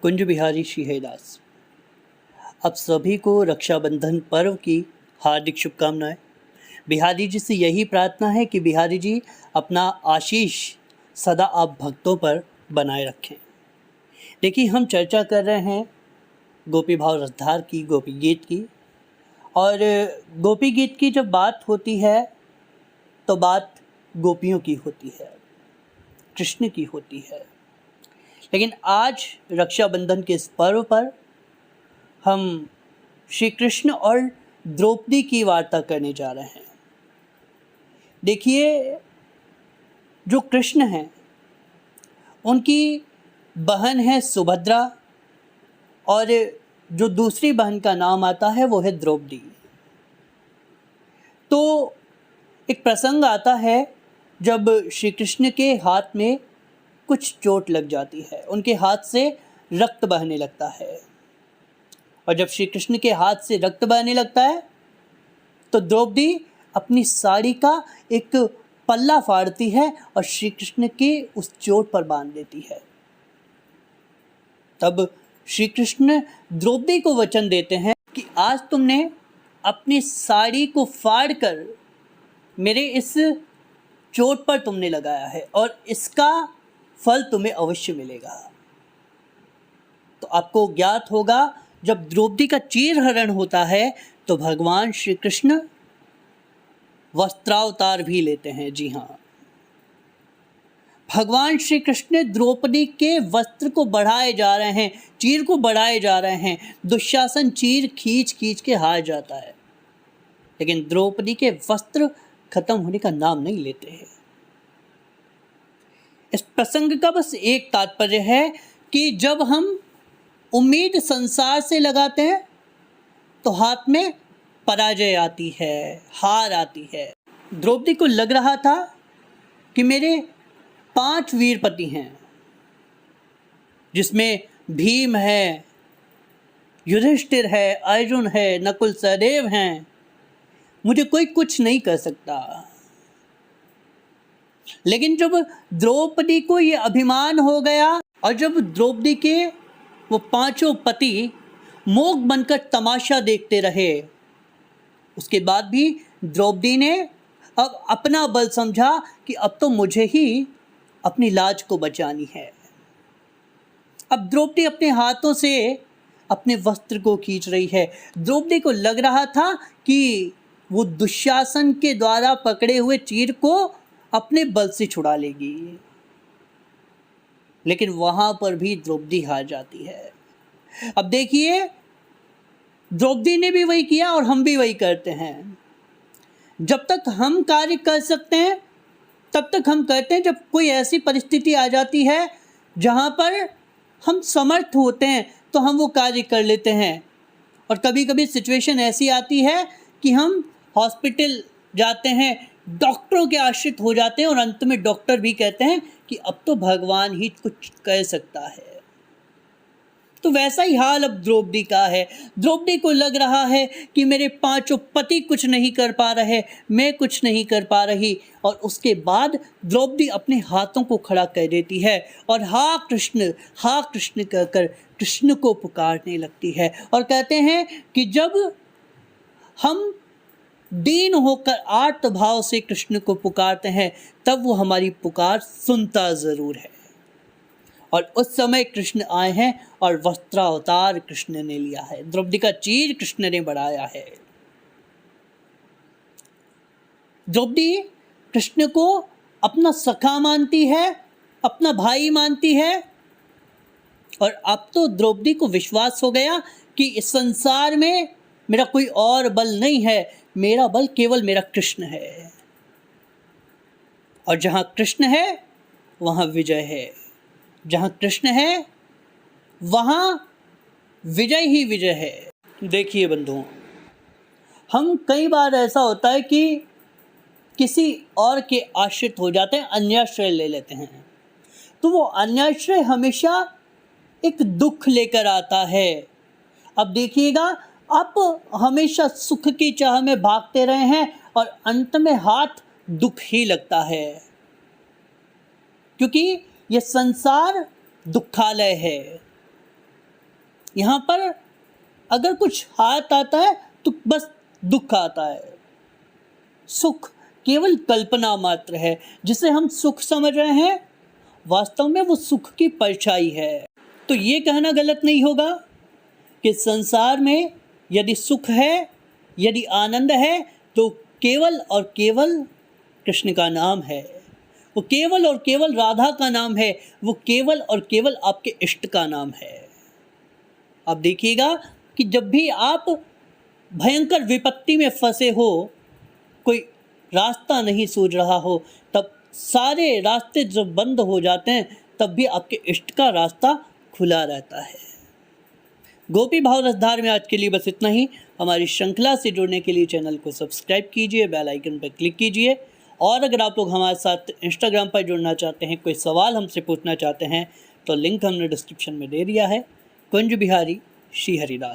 कुंज बिहारी शिहेदास। आप सभी को रक्षाबंधन पर्व की हार्दिक शुभकामनाएं। बिहारी जी से यही प्रार्थना है कि बिहारी जी अपना आशीष सदा आप भक्तों पर बनाए रखें। देखिए, हम चर्चा कर रहे हैं गोपी भाव रसधार की, गोपी गीत की। और गोपी गीत की जब बात होती है तो बात गोपियों की होती है, कृष्ण की होती है। लेकिन आज रक्षाबंधन के इस पर्व पर हम श्री कृष्ण और द्रौपदी की वार्ता करने जा रहे हैं। देखिए, जो कृष्ण हैं उनकी बहन है सुभद्रा, और जो दूसरी बहन का नाम आता है वो है द्रौपदी। तो एक प्रसंग आता है जब श्री कृष्ण के हाथ में कुछ चोट लग जाती है, उनके हाथ से रक्त बहने लगता है। और जब श्री कृष्ण के हाथ से रक्त बहने लगता है तो द्रौपदी अपनी साड़ी का एक पल्ला फाड़ती है और श्री कृष्ण के उस चोट पर बांध देती है। तब श्री कृष्ण द्रौपदी को वचन देते हैं कि आज तुमने अपनी साड़ी को फाड़कर मेरे इस चोट पर तुमने लगाया है और इसका फल तुम्हें अवश्य मिलेगा। तो आपको ज्ञात होगा, जब द्रौपदी का चीरहरण होता है तो भगवान श्री कृष्ण वस्त्रावतार भी लेते हैं। जी हाँ, भगवान श्री कृष्ण द्रौपदी के वस्त्र को बढ़ाए जा रहे हैं, चीर को बढ़ाए जा रहे हैं। दुशासन चीर खींच खींच के हार जाता है, लेकिन द्रौपदी के वस्त्र खत्म होने का नाम नहीं लेते हैं। इस प्रसंग का बस एक तात्पर्य है कि जब हम उम्मीद संसार से लगाते हैं तो हाथ में पराजय आती है, हार आती है। द्रौपदी को लग रहा था कि मेरे 5 वीरपति हैं, जिसमें भीम है, युधिष्ठिर है, अर्जुन है, नकुल सहदेव हैं, मुझे कोई कुछ नहीं कर सकता। लेकिन जब द्रौपदी को ये अभिमान हो गया और जब द्रौपदी के वो 5 पति मूक बनकर तमाशा देखते रहे, उसके बाद भी द्रौपदी ने अब अपना बल समझा कि अब तो मुझे ही अपनी लाज को बचानी है। अब द्रौपदी अपने हाथों से अपने वस्त्र को खींच रही है। द्रौपदी को लग रहा था कि वो दुशासन के द्वारा पकड़े हुए चीर को अपने बल से छुड़ा लेगी, लेकिन वहां पर भी द्रौपदी हार जाती है। अब देखिए, द्रौपदी ने भी वही किया और हम भी वही करते हैं। जब तक हम कार्य कर सकते हैं तब तक हम करते हैं। जब कोई ऐसी परिस्थिति आ जाती है जहां पर हम समर्थ होते हैं तो हम वो कार्य कर लेते हैं। और कभी कभी सिचुएशन ऐसी आती है कि हम हॉस्पिटल जाते हैं, डॉक्टरों के आश्रित हो जाते हैं और अंत में डॉक्टर भी कहते हैं कि अब तो भगवान ही कुछ कर सकता है। तो वैसा ही हाल अब द्रौपदी का है। द्रौपदी को लग रहा है कि मेरे 5 पति कुछ नहीं कर पा रहे, मैं कुछ नहीं कर पा रही। और उसके बाद द्रौपदी अपने हाथों को खड़ा कर देती है और हा कृष्ण कहकर कृष्ण को पुकारने लगती है। और कहते हैं कि जब हम दीन होकर आर्त भाव से कृष्ण को पुकारते हैं तब वो हमारी पुकार सुनता ज़रूर है। और उस समय कृष्ण आए हैं और वस्त्रावतार कृष्ण ने लिया है, द्रौपदी का चीर कृष्ण ने बढ़ाया है। द्रौपदी कृष्ण को अपना सखा मानती है, अपना भाई मानती है। और अब तो द्रौपदी को विश्वास हो गया कि इस संसार में मेरा कोई और बल नहीं है, मेरा बल केवल मेरा कृष्ण है। और जहाँ कृष्ण है वहाँ विजय है, जहाँ कृष्ण है वहाँ विजय ही विजय है। देखिए बंधुओं, हम कई बार ऐसा होता है कि किसी और के आश्रित हो जाते हैं, अन्याश्रय ले लेते हैं। तो वो अन्याश्रय हमेशा एक दुख लेकर आता है। अब देखिएगा, आप हमेशा सुख की चाह में भागते रहे हैं और अंत में हाथ दुख ही लगता है, क्योंकि ये संसार दुखालय है। यहाँ पर अगर कुछ हाथ आता है तो बस दुख आता है। सुख केवल कल्पना मात्र है, जिसे हम सुख समझ रहे हैं वास्तव में वो सुख की परछाई है। तो ये कहना गलत नहीं होगा कि संसार में यदि सुख है, यदि आनंद है, तो केवल और केवल कृष्ण का नाम है, वो केवल और केवल राधा का नाम है, वो केवल और केवल आपके इष्ट का नाम है। आप देखिएगा कि जब भी आप भयंकर विपत्ति में फंसे हो, कोई रास्ता नहीं सूझ रहा हो, तब सारे रास्ते जब बंद हो जाते हैं तब भी आपके इष्ट का रास्ता खुला रहता है। गोपी भाव रसधार में आज के लिए बस इतना ही। हमारी श्रृंखला से जुड़ने के लिए चैनल को सब्सक्राइब कीजिए, बेल आइकन पर क्लिक कीजिए। और अगर आप लोग हमारे साथ इंस्टाग्राम पर जुड़ना चाहते हैं, कोई सवाल हमसे पूछना चाहते हैं, तो लिंक हमने डिस्क्रिप्शन में दे दिया है। कुंज बिहारी श्री हरिदास।